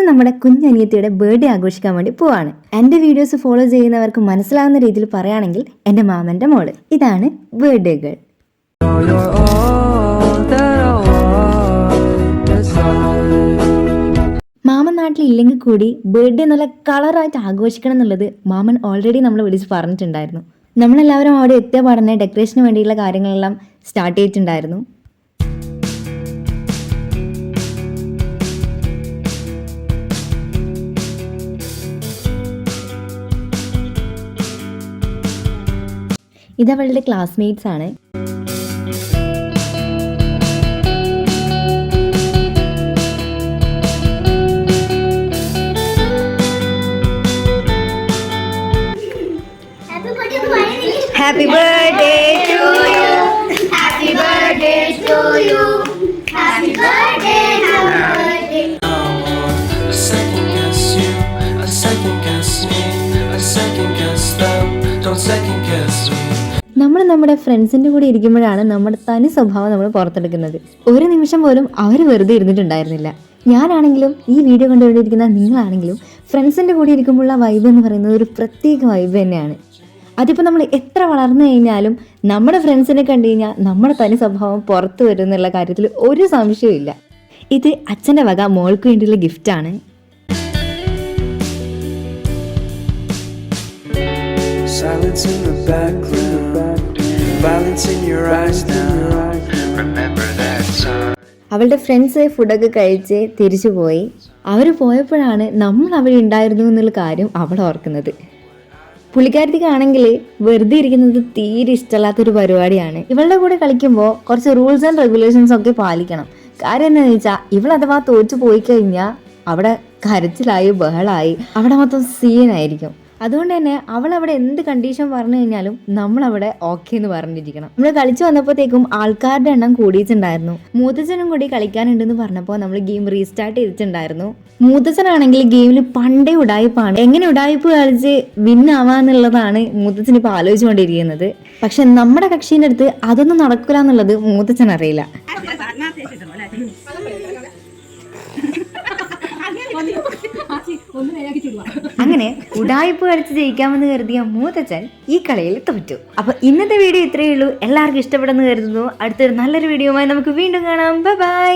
നമ്മുടെ കുഞ്ഞനിയത്തിയുടെ ബർത്ത്ഡേ ആഘോഷിക്കാൻ വേണ്ടി പോവാണ്. എൻ്റെ വീഡിയോസ് ഫോളോ ചെയ്യുന്നവർക്ക് മനസ്സിലാവുന്ന രീതിയിൽ പറയുകയാണെങ്കിൽ എൻ്റെ മാമൻ്റെ മോള് ഇതാണ് ബർത്ത്ഡേ ഗേൾ. മാമൻ നാട്ടിൽ ഇല്ലെങ്കിൽ കൂടി ബർത്ത്ഡേ നല്ല കളറായിട്ട് ആഘോഷിക്കണം എന്നുള്ളത് മാമൻ ഓൾറെഡി നമ്മൾ വിളിച്ച് പറഞ്ഞിട്ടുണ്ടായിരുന്നു. നമ്മളെല്ലാവരും അവിടെ എത്തിയ പാടനെ ഡെക്കറേഷന് വേണ്ടിയുള്ള കാര്യങ്ങളെല്ലാം സ്റ്റാർട്ട് ചെയ്തിട്ടുണ്ടായിരുന്നു. ഇതവളുടെ ക്ലാസ്മേറ്റ്സ് ആണ്. Happy birthday to you. Happy birthday to you. Happy birthday, happy birthday. A second guess you, a second guess me, a second guess them. Don't second guess me. നമ്മൾ നമ്മുടെ ഫ്രണ്ട്സിൻ്റെ കൂടെ ഇരിക്കുമ്പോഴാണ് നമ്മുടെ തനി സ്വഭാവം നമ്മൾ പുറത്തെടുക്കുന്നത്. ഒരു നിമിഷം പോലും അവർ വെറുതെ ഇരുന്നിട്ടുണ്ടായിരുന്നില്ല. ഞാനാണെങ്കിലും ഈ വീഡിയോ കണ്ടുകൊണ്ടിരിക്കുന്ന നിങ്ങളാണെങ്കിലും ഫ്രണ്ട്സിൻ്റെ കൂടെ ഇരിക്കുമ്പോഴുള്ള വൈബ് എന്ന് പറയുന്നത് ഒരു പ്രത്യേക വൈബ് തന്നെയാണ്. അതിപ്പോൾ നമ്മൾ എത്ര വളർന്നു കഴിഞ്ഞാലും നമ്മുടെ ഫ്രണ്ട്സിനെ കണ്ടു കഴിഞ്ഞാൽ നമ്മുടെ തനി സ്വഭാവം പുറത്തു വരും എന്നുള്ള കാര്യത്തിൽ ഒരു സംശയവും ഇല്ല. ഇത് അച്ഛൻ്റെ വക മോൾക്ക് വേണ്ടിയുള്ള ഗിഫ്റ്റാണ്. Silence in the background, violence in your eyes now. Remember that time. അവളുടെ ഫ്രണ്ട്സ് ഫുഡൊക്കെ കഴിച്ച് തിരിച്ചു പോയി. അവർ പോയപ്പോഴാണ് നമ്മൾ അവിടെ ഉണ്ടായിരുന്നു എന്നുള്ള കാര്യം അവൾ ഓർക്കുന്നത്. പുള്ളിക്കാരത്തിക്കാണെങ്കിൽ വെറുതെ ഇരിക്കുന്നത് തീരെ ഇഷ്ടമല്ലാത്തൊരു പരിപാടിയാണ്. ഇവളുടെ കൂടെ കളിക്കുമ്പോൾ കുറച്ച് റൂൾസ് ആൻഡ് റെഗുലേഷൻസ് ഒക്കെ പാലിക്കണം. കാര്യം എന്താണെന്ന് വെച്ചാൽ ഇവൾ അഥവാ തോറ്റു പോയി കഴിഞ്ഞാൽ അവിടെ കരച്ചിലായി ബഹളായി അവിടെ മൊത്തം സീനായിരിക്കും. അതുകൊണ്ട് തന്നെ അവൾ അവിടെ എന്ത് കണ്ടീഷൻ പറഞ്ഞു കഴിഞ്ഞാലും നമ്മളവിടെ ഓക്കെ എന്ന് പറഞ്ഞിരിക്കണം. നമ്മൾ കളിച്ചു വന്നപ്പോഴത്തേക്കും ആൾക്കാരുടെ എണ്ണം കൂടിയിട്ടുണ്ടായിരുന്നു. മൂത്തച്ഛനും കൂടി കളിക്കാനുണ്ടെന്ന് പറഞ്ഞപ്പോൾ നമ്മൾ ഗെയിം റീസ്റ്റാർട്ട് ചെയ്തിട്ടുണ്ടായിരുന്നു. മൂത്തച്ഛനാണെങ്കിൽ ഗെയിമിൽ പണ്ടേ ഉടായിപ്പാണ്. എങ്ങനെ ഉടായിപ്പ് കളിച്ച് വിന്നാവാന്നുള്ളതാണ് മൂത്തച്ഛൻ ഇപ്പോൾ ആലോചിച്ചുകൊണ്ടിരിക്കുന്നത്. പക്ഷെ നമ്മുടെ കക്ഷീൻ്റെ അടുത്ത് അതൊന്നും നടക്കില്ല എന്നുള്ളത് മൂത്തച്ഛൻ അറിയില്ല. അങ്ങനെ ഉടായിപ്പ് കളിച്ച് ജയിക്കാമെന്ന് കരുതിയ മൂത്തച്ഛൻ ഈ കളിയിൽ തോറ്റു. അപ്പൊ ഇന്നത്തെ വീഡിയോ ഇത്രയേ ഉള്ളൂ. എല്ലാവർക്കും ഇഷ്ടപ്പെടുന്നു കരുതുന്നു. അടുത്തൊരു നല്ലൊരു വീഡിയോയുമായി നമുക്ക് വീണ്ടും കാണാം. Bye bye.